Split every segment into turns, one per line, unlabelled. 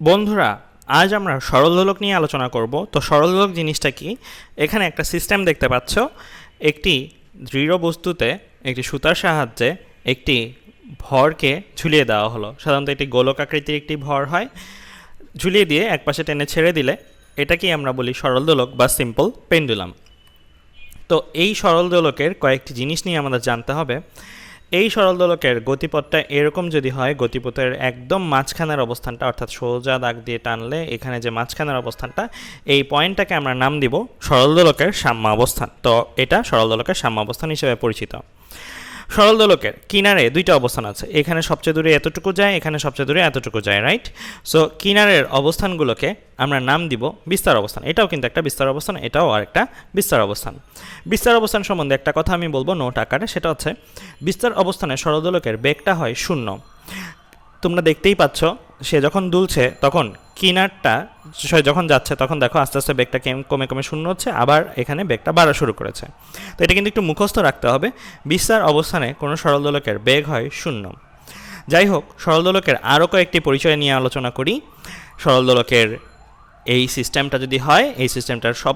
বন্ধুরা, আজ আমরা সরল দোলক নিয়ে আলোচনা করব। তো সরল দোলক জিনিসটা কি? এখানে একটা সিস্টেম দেখতে পাচ্ছ। একটি দৃঢ় বস্তুতে একটি সুতার সাহায্যে একটি ভরকে ঝুলিয়ে দেওয়া হলো। সাধারণত এটি গোলক আকৃতির একটি ভর হয়। ঝুলিয়ে দিয়ে একপাশে টেনে ছেড়ে দিলে এটাকেই আমরা বলি সরল দোলক বা সিম্পল পেন্ডুলাম। তো এই সরল দোলকের কয়েকটি জিনিস নিয়ে আমাদের জানতে হবে। এই সরল দোলকের গতিপথটা এরকম যদি হয়, গতিপথের একদম মাঝখানের অবস্থানটা, অর্থাৎ সোজা দাগ দিয়ে টানলে এখানে যে মাঝখানের অবস্থানটা, এই পয়েন্টটাকে আমরা নাম দিব সরল দোলকের সাম্য অবস্থান। তো এটা সরল দোলকের সাম্য অবস্থান হিসেবে পরিচিত। সরল দোলকের কিনারে দুইটা অবস্থান আছে, এখানে সবচেয়ে দূরে এতটুকু যায়, এখানে সবচেয়ে দূরে এতটুকু যায়, রাইট? সো কিনারের অবস্থানগুলোকে আমরা নাম দিব বিস্তার অবস্থান। এটাও কিন্তু একটা বিস্তার অবস্থান, এটাও আর একটা বিস্তার অবস্থান। বিস্তার অবস্থান সম্বন্ধে একটা কথা আমি বলবো নোট আকারে, সেটা হচ্ছে বিস্তার অবস্থানে সরল দোলকের বেগটা হয় 0। তোমরা দেখতেই পাচ্ছ, সে যখন দুলছে তখন কিনারটা যখন যাচ্ছে তখন দেখো আস্তে আস্তে বেগটা কমে কমে 0 হচ্ছে, আবার এখানে বেগটা বাড়া শুরু করেছে। তো এটা কিন্তু একটু মুখস্থ রাখতে হবে। বিস্তার অবস্থানে কোনো সরল দোলকের বেগ হয় 0। যাই হোক, সরল দোলকের আরও কয়েকটি পরিচয় নিয়ে আলোচনা করি। সরল দোলকের এই সিস্টেমটা যদি হয়, এই সিস্টেমটার সব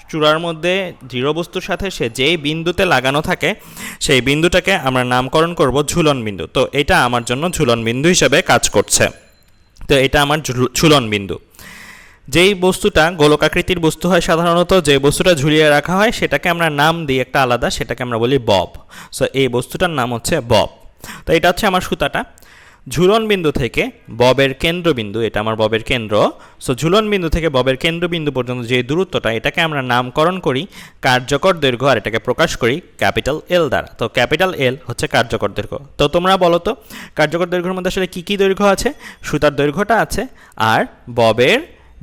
চূড়ার মধ্যে দৃঢ় বস্তুর সাথে সে যেই বিন্দুতে লাগানো থাকে সেই বিন্দুটাকে আমরা নামকরণ করব ঝুলন বিন্দু। তো এটা আমার জন্য ঝুলন বিন্দু হিসেবে কাজ করছে। তো এটা আমার ঝুলন বিন্দু। যেই বস্তুটা গোলকাকৃতির বস্তু হয়, সাধারণত যে বস্তুটা ঝুলিয়ে রাখা হয় সেটাকে আমরা নাম দিই একটা আলাদা, সেটাকে আমরা বলি বব। সো এই বস্তুটার নাম হচ্ছে বব। তো এটা হচ্ছে আমার সুতাটা। ঝুলন বিন্দু থেকে ববের কেন্দ্রবিন্দু, এটা আমার ববের কেন্দ্র। সো ঝুলন বিন্দু থেকে ববের কেন্দ্রবিন্দু পর্যন্ত যে দূরত্বটা, এটাকে আমরা নামকরণ করি কার্যকর দৈর্ঘ্য, আর এটাকে প্রকাশ করি ক্যাপিটাল এল দ্বারা। তো ক্যাপিটাল এল হচ্ছে কার্যকর দৈর্ঘ্য। তো তোমরা বলো তো, কার্যকর দৈর্ঘ্যের মধ্যে আসলে কী কী দৈর্ঘ্য আছে? সুতার দৈর্ঘ্যটা আছে আর ববের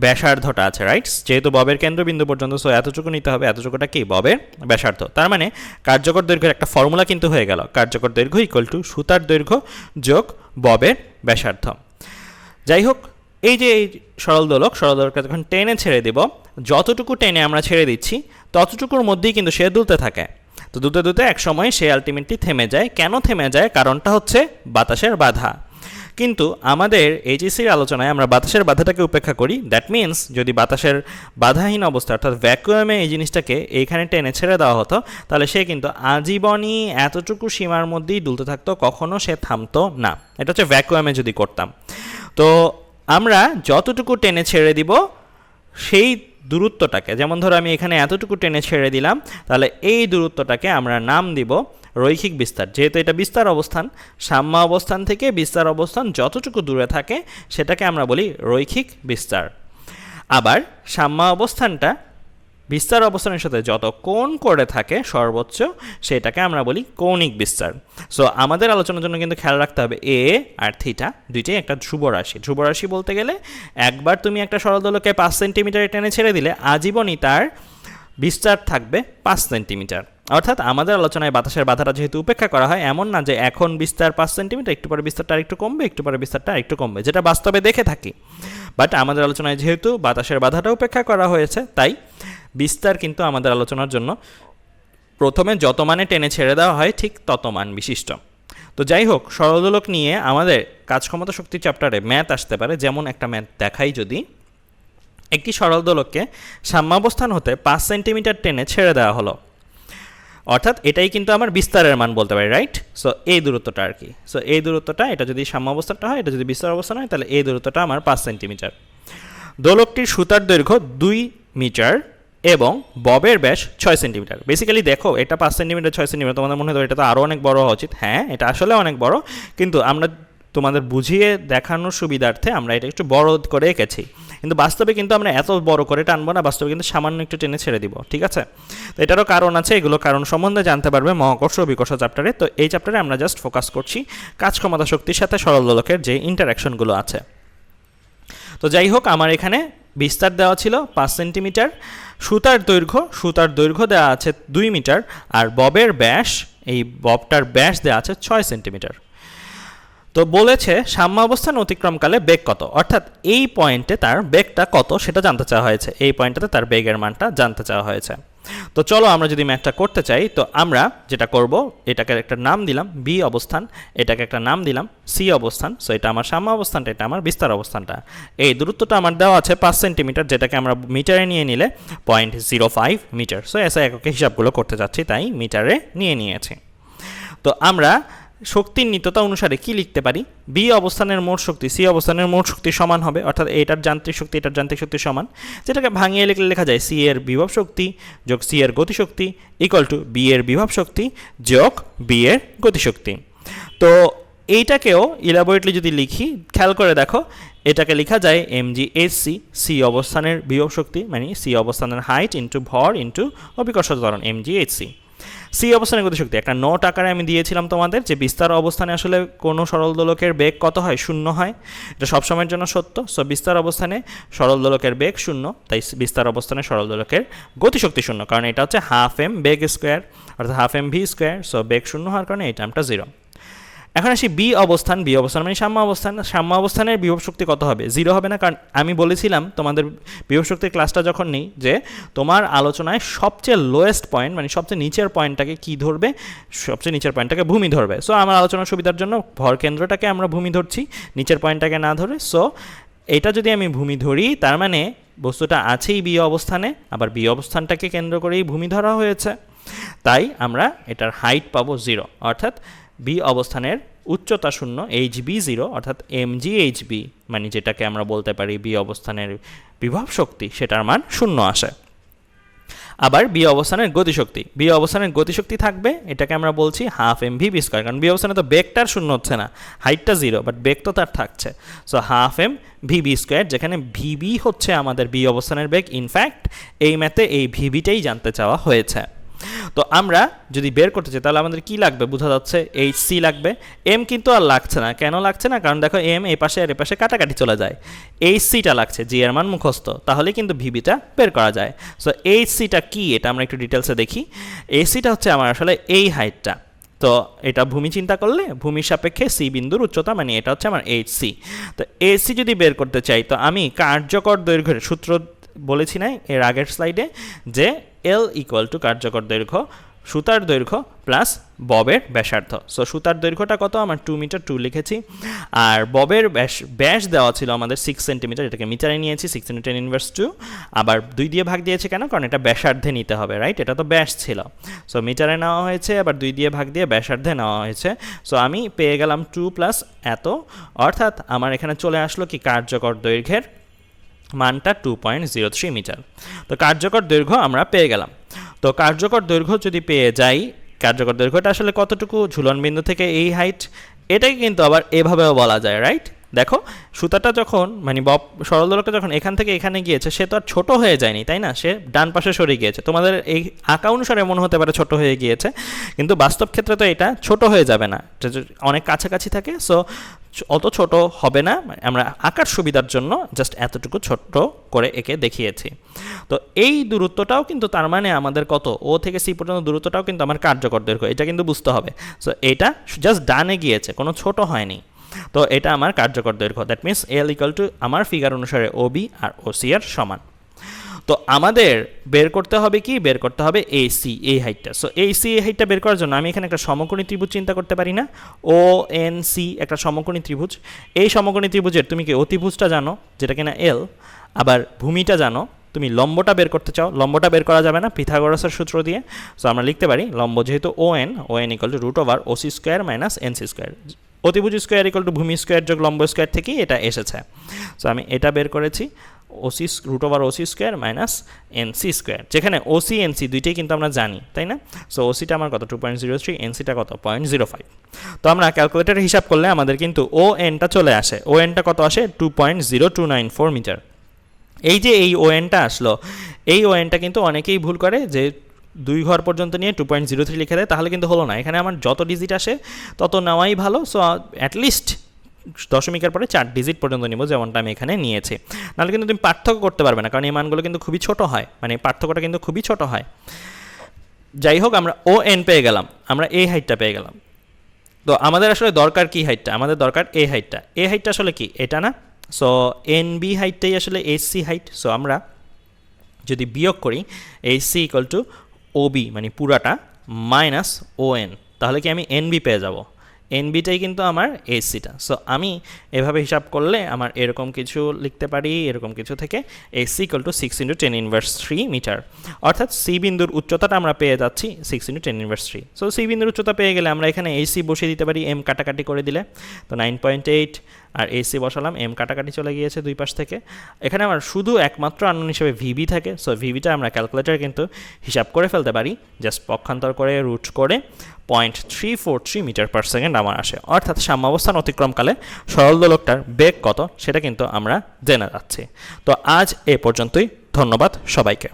ব্যাসার্ধটা আছে, রাইট? যেহেতু ববের কেন্দ্রবিন্দু পর্যন্ত, সো এতটুকু নিতে হবে, এতটুকুটা কি ববের ব্যাসার্ধ। তার মানে কার্যকর দৈর্ঘ্যের একটা ফর্মুলা কিন্তু হয়ে গেল, কার্যকর দৈর্ঘ্য ইকুয়াল টু সুতার দৈর্ঘ্য যোগ ববের ব্যাসার্ধ। যাই হোক, এই যে এই সরল দোলককে যখন টেনে ছেড়ে দেব, যতটুকু টেনে আমরা ছেড়ে দিচ্ছি ততটুকুর মধ্যেই কিন্তু সে দুলতে থাকে। তো দুলতে দুলতে এক সময় সে আলটিমেটলি থেমে যায়। কেন থেমে যায়? কারণটা হচ্ছে বাতাসের বাধা। কিন্তু আমাদের এইচএসসির আলোচনায় আমরা বাতাসের বাধাটাকে উপেক্ষা করি। দ্যাট মিনস যদি বাতাসের বাধাহীন অবস্থা, অর্থাৎ ভ্যাকুয়ামে এই জিনিসটাকে এইখানে টেনে ছেড়ে দেওয়া হতো, তাহলে সে কিন্তু আজীবনই এতটুকু সীমার মধ্যেই দুলতে থাকতো, কখনো সে থামতো না। এটা হচ্ছে ভ্যাকুয়ামে যদি করতাম। তো আমরা যতটুকু টেনে ছেড়ে দিব সেই দূরত্বটাকে, যেমন ধরো আমি এখানে এতটুকু টেনে ছেড়ে দিলাম, তাহলে এই দূরত্বটাকে আমরা নাম দিব রৈখিক বিস্তার। যেহেতু এটা বিস্তার অবস্থান, সাম্য অবস্থান থেকে বিস্তার অবস্থান যতটুকু দূরে থাকে সেটাকে আমরা বলি রৈখিক বিস্তার। আবার সাম্য অবস্থানটা বিস্তার অবস্থানের সাথে যত কোণ করে থাকে সর্বোচ্চ, সেটাকে আমরা বলি কৌণিক বিস্তার। সো আমাদের আলোচনার জন্য কিন্তু খেয়াল রাখতে হবে এ আর থিটা দুইটাই একটা ধ্রুব রাশি। ধ্রুব রাশি বলতে গেলে একবার তুমি একটা সরল দোলকে 5 সেন্টিমিটার টেনে ছেড়ে দিলে আজীবনই তার বিস্তার থাকবে 5 সেন্টিমিটার। অর্থাৎ আমাদের আলোচনায় বাতাসের বাধাটা যেহেতু উপেক্ষা করা হয়, এমন না যে এখন বিস্তার 5 সেন্টিমিটার, একটু পরে বিস্তারটা আরেকটু কমবে, একটু পরে বিস্তারটা আরেকটু কমবে, যেটা বাস্তবে দেখে থাকি। বাট আমাদের আলোচনায় যেহেতু বাতাসের বাধাটা উপেক্ষা করা হয়েছে, তাই বিস্তার কিন্তু আমাদের আলোচনার জন্য প্রথমে যত মানে টেনে ছেড়ে দেওয়া হয় ঠিক তত মান বিশিষ্ট। তো যাই হোক, সরল দোলক নিয়ে আমাদের কাজক্ষমতা শক্তি চ্যাপ্টারে ম্যাথ আসতে পারে। যেমন একটা ম্যাথ দেখাই, যদি একটি সরল দোলককে সাম্যাবস্থান হতে 5 সেন্টিমিটার টেনে ছেড়ে দেওয়া হলো, অর্থাৎ এটাই কিন্তু আমার বিস্তারের মান বলতে পারি, রাইট? সো এই দূরত্বটা আর কি। সো এই দূরত্বটা, এটা যদি সাম্য অবস্থানটা হয়, এটা যদি বিস্তার অবস্থান হয়, তাহলে এই দূরত্বটা আমার 5 সেন্টিমিটার। দোলকটির সুতার দৈর্ঘ্য 2 মিটার এবং ববের ব্যাস 6 সেন্টিমিটার। বেসিক্যালি দেখো, এটা 5 সেন্টিমিটার 6 সেন্টিমিটার, তোমাদের মনে হয় এটা তো আরও অনেক বড় হওয়া উচিত। হ্যাঁ, এটা আসলে অনেক বড়, কিন্তু আমরা তোমাদের বুঝিয়ে দেখানোর সুবিধার্থে আমরা এটা একটু বড় করে এঁকেছি। কিন্তু বাস্তবে কিন্তু আমরা এত বড় করে টানবো না, বাস্তবে কিন্তু সামান্য একটু টেনে ছেড়ে দিব, ঠিক আছে? তো এটারও কারণ আছে, এগুলো কারণ সম্বন্ধে জানতে পারবে মহাকর্ষ ও বিকর্ষ চ্যাপ্টারে। তো এই চ্যাপ্টারে আমরা জাস্ট ফোকাস করছি কাজক্ষমতা শক্তির সাথে সরল দোলকের যে ইন্টারাকশনগুলো আছে। তো যাই হোক, আমার এখানে বিস্তার দেওয়া ছিল 5 সেন্টিমিটার, সুতার দৈর্ঘ্য দেওয়া আছে 2 মিটার, আর ববের ব্যাস, এই ববটার ব্যাস দেওয়া আছে 6 সেন্টিমিটার। তো বলেছে সাম্য অবস্থান অতিক্রমকালে বেগ কত, অর্থাৎ এই পয়েন্টে তার বেগটা কত সেটা জানতে চাওয়া হয়েছে। এই পয়েন্টটাতে তার বেগের মানটা জানতে চাওয়া হয়েছে। তো চলো আমরা যদি ম্যাথটা করতে চাই, তো আমরা যেটা করব, এটাকে একটা নাম দিলাম বি অবস্থান, এটাকে একটা নাম দিলাম সি অবস্থান। সো এটা আমার সাম্য অবস্থানটা, এটা আমার বিস্তার অবস্থানটা। এই দূরত্বটা আমার দেওয়া আছে 5 সেন্টিমিটার, যেটাকে আমরা মিটারে নিয়ে নিলে 0.05 মিটার। সো এসে এককে হিসাবগুলো করতে যাচ্ছি, তাই মিটারে নিয়েছি। তো আমরা শক্তির নিত্যতা অনুসারে কি লিখতে পারি? বি অবস্থানের মোট শক্তি সি অবস্থানের মোট শক্তি সমান হবে, অর্থাৎ এটার যান্ত্রিক শক্তি এটার যান্ত্রিক শক্তি সমান, যেটাকে ভাঙিয়ে লিখলে লেখা যায় সি এর বিভব শক্তি যোগ সি এর গতিশক্তি ইকুয়াল টু বি এর বিভব শক্তি যোগ বি এর গতিশক্তি। তো এইটাকেও ইলাবোরেটলি যদি লিখি, খেয়াল করে দেখো, এটাকে লেখা যায় mgHc, সি অবস্থানের বিভব শক্তি মানে সি অবস্থানের হাইট ইন্টু ভর ইন্টু অভিকর্ষজ ত্বরণ mgHc। সি অবস্থানের গতিশক্তি একটা নোট আকারে আমি দিয়েছিলাম তোমাদের, যে বিস্তার অবস্থানে আসলে কোনো সরল দোলকের বেগ কত হয়? 0 হয়। এটা সবসময়ের জন্য সত্য। সো বিস্তার অবস্থানে সরল দোলকের বেগ 0, তাই বিস্তার অবস্থানে সরল দোলকের গতিশক্তি 0, কারণ এটা হচ্ছে হাফ এম বেগ স্কোয়ার অর্থাৎ half M V square. So বেগ 0 হওয়ার কারণে এই টার্মটা 0। এখন আসি বি অবস্থান মানে সাম্য অবস্থান। সাম্য অবস্থানের বিভব শক্তি কত হবে? 0 হবে না, কারণ আমি বলেছিলাম তোমাদের বিভব শক্তির ক্লাসটা যখন নেই, যে তোমার আলোচনায় সবচেয়ে লোয়েস্ট পয়েন্ট মানে সবচেয়ে নিচের পয়েন্টটাকে কি ধরবে? সবচেয়ে নিচের পয়েন্টটাকে ভূমি ধরবে। সো আমার আলোচনার সুবিধার জন্য ভর কেন্দ্রটাকে আমরা ভূমি ধরছি, নিচের পয়েন্টটাকে না ধরে। সো এটা যদি আমি ভূমি ধরি, তার মানে বস্তুটা আছেই বি অবস্থানে, আবার বি অবস্থানটাকে কেন্দ্র করেই ভূমি ধরা হয়েছে, তাই আমরা এটার হাইট পাবো 0, অর্থাৎ বি অবস্থানের উচ্চতা 0, HB 0, অর্থাৎ mgHb মানে যেটাকে আমরা বলতে পারি বি অবস্থানের বিভব শক্তি, সেটার মান 0 আসে। আবার বি অবস্থানের গতিশক্তি থাকবে, এটাকে আমরা বলছি হাফ এম ভি স্কোয়ার, কারণ বি অবস্থানে তো বেগটার 0 হচ্ছে না, হাইটটা 0, বাট বেগ তো তার থাকছে। So half M VB square, যেখানে ভিবি হচ্ছে আমাদের বি অবস্থানের বেগ। ইনফ্যাক্ট এই ম্যাথে এই ভিবিটাই জানতে চাওয়া হয়েছে। তো আমরা যদি বের করতে চাই, তাহলে আমাদের কি লাগবে? বোঝা যাচ্ছে HC লাগবে। এম কিন্তু আর লাগছে না। কেন লাগছে না? কারণ দেখো এম এই পাশে আর এ পাশে কাটাকাটি চলে যায়। HCটা লাগছে, জি এর মান মুখস্থ, তাহলে কিন্তু ভিবিটা বের করা যায়। সো HCটা কি, এটা আমরা একটু ডিটেলসে দেখি। HCটা হচ্ছে আমার আসলে এই হাইটটা। তো এটা ভূমি চিন্তা করলে ভূমির সাপেক্ষে সি বিন্দুর উচ্চতা, মানে এটা হচ্ছে আমার HC। তো HC যদি বের করতে চাই, তো আমি কার্যকর দৈর্ঘ্যের সূত্র বলেছি না এর আগের স্লাইডে, যে L ইকুয়াল টু কার্যকর দৈর্ঘ্য সুতার দৈর্ঘ্য প্লাস ববের ব্যাসার্ধ। সো সুতার দৈর্ঘ্যটা কত? আমার 2 মিটার 2 লিখেছি, আর ববের ব্যাস দেওয়া ছিল আমাদের 6 সেন্টিমিটার, এটাকে মিটারে নিয়েছি 6 × 10⁻², আবার 2 দিয়ে ভাগ দিয়েছে কেন? কারণ এটা ব্যাসার্ধে নিতে হবে, রাইট? এটা তো ব্যাস ছিল। সো মিটারে নেওয়া হয়েছে, আবার 2 দিয়ে ভাগ দিয়ে ব্যাসার্ধে নেওয়া হয়েছে। সো আমি পেয়ে গেলাম 2 প্লাস এত, অর্থাৎ আমার এখানে চলে আসলো কি কার্যকর দৈর্ঘ্যের মানটা 2.03 মিটার। তো কার্যকর দৈর্ঘ্য আমরা পেয়ে গেলাম। তো কার্যকর দৈর্ঘ্য যদি পেয়ে যাই, কার্যকর দৈর্ঘ্যটা আসলে কতটুকু? ঝুলন বিন্দু থেকে এই হাইট, এটাকে কিন্তু আবার এভাবেও বলা যায়, রাইট? দেখো সুতাটা যখন মানে সরল দোলকটা যখন এখান থেকে এখানে গিয়েছে, সে তো আর ছোট হয়ে যায়নি, তাই না? সে ডান পাশে সরে গিয়েছে। তোমাদের এই আঁকা অনুসারে মনে হতে পারে ছোট হয়ে গিয়েছে, কিন্তু বাস্তব ক্ষেত্রে তো এটা ছোট হয়ে যাবে না, অনেক কাছাকাছি থাকে। সো অত ছোট হবে না, আমরা আঁকার সুবিধার জন্য জাস্ট এতটুকু ছোট্ট করে একে দেখিয়েছি। তো এই দূরত্বটাও কিন্তু তার মানে আমাদের কত? ও থেকে সি পর্যন্ত দূরত্বটাও কিন্তু আমার কার্যকর দৈর্ঘ্য, এটা কিন্তু বুঝতে হবে। সো এটা জাস্ট ডানে গিয়েছে, কোনো ছোট হয়নি। তো এটা আমার কার্যকর দৈর্ঘ্য। That means L equal to আমার ফিগার অনুসারে ওবি আর ওসি এর সমান। তো আমাদের বের করতে হবে কি? বের করতে হবে এসি, এই হাইটটা। সো এসি এই হাইটটা বের করার জন্য আমি এখানে একটা সমকোণী ত্রিভুজ চিন্তা করতে পারি না? ও এন সি একটা সমকোণী ত্রিভুজ। এই সমকোণী ত্রিভুজের তুমি কি অতিভুজটা জানো, যেটা কিনা এল, আবার ভূমিটা জানো। তুমি লম্বটা বের করতে চাও, লম্বটা বের করা যাবে না পিথাগোরাসের সূত্র দিয়ে। সো আমরা লিখতে পারি লম্ব যেহেতু ও এন ইকুয়াল টু √ওসি স্কোয়ার মাইনাস এনসি স্কোয়ার। অতিভুজ স্কোয়ার ইকুয়াল টু ভূমি স্কোয়ার যোগ লম্ব স্কোয়ার থেকেই এটা এসেছে। সো আমি এটা বের করেছি, OC √OC square minus NC square, যেখানে ওসি এনসি দুইটাই কিন্তু আমরা জানি, তাই না? সো ওসিটা আমার কত? 2.03, এনসিটা কত? 0.05। তো আমরা ক্যালকুলেটারে হিসাব করলে আমাদের কিন্তু ও এনটা চলে আসে। ও এনটা কত আসে? 2.0294 মিটার। এই যে এই ও এনটা আসলো, এই ও এনটা কিন্তু অনেকেই ভুল করে, যে 2 ঘর পর্যন্ত নিয়ে 2.03 লিখে দেয়, তাহলে কিন্তু হলো না। এখানে আমার যত ডিজিট আসে তত নেওয়াই ভালো। সো অ্যাটলিস্ট দশমিকের পরে 4 ডিজিট পর্যন্ত নিব, যেমনটা আমি এখানে নিয়েছি। নাহলে কিন্তু তুমি পার্থক্য করতে পারবে না, কারণ এই মানগুলো কিন্তু খুবই ছোট হয়, মানে পার্থক্যটা কিন্তু খুবই ছোট হয়। যাই হোক, আমরা ও এন পেয়ে গেলাম, আমরা এই হাইটটা পেয়ে গেলাম। তো আমাদের আসলে দরকার কি হাইটটা? আমাদের দরকার এই হাইটটা। এই হাইটটা আসলে কি? এটা না? সো এন বি হাইটটাই আসলে এইচসি হাইট। সো আমরা যদি বিয়োগ করি, এইচসি ইকুয়াল টু ওবি মানে পুরাটা মাইনাস ওএন, তাহলে কি আমি এনবি পেয়ে যাব। এনবিটাই কিন্তু আমার এসিটা। সো আমি এভাবে হিসাব করলে আমার এরকম কিছু লিখতে পারি, এরকম কিছু থেকে এসি ইকুয়াল টু 6 × 10⁻³ মিটার, অর্থাৎ সি বিন্দুর উচ্চতাটা আমরা পেয়ে যাচ্ছি 6 × 10⁻³। সো সি বিন্দুর উচ্চতা পেয়ে গেলে আমরা এখানে এসি বসিয়ে দিতে পারি, এম কাটাকাটি করে দিলে, তো 9.8 আর এসি বসালাম, এম কাটাকাটি চলে গিয়েছে দুই পাশ থেকে। এখানে আমার শুধু একমাত্র আননোন হিসেবে ভিবি থাকে। সো ভিবিটা আমরা ক্যালকুলেটার কিন্তু হিসাব করে ফেলতে পারি, জাস্ট পক্ষান্তর করে রুট করে 0.343 মিটার/সেকেন্ড আমার আসে, অর্থাৎ সাম্যাবস্থান অতিক্রমকালে সরল দোলকটার বেগ কত সেটা কিন্তু আমরা জেনে যাচ্ছি। তো আজ এ পর্যন্তই, ধন্যবাদ সবাইকে।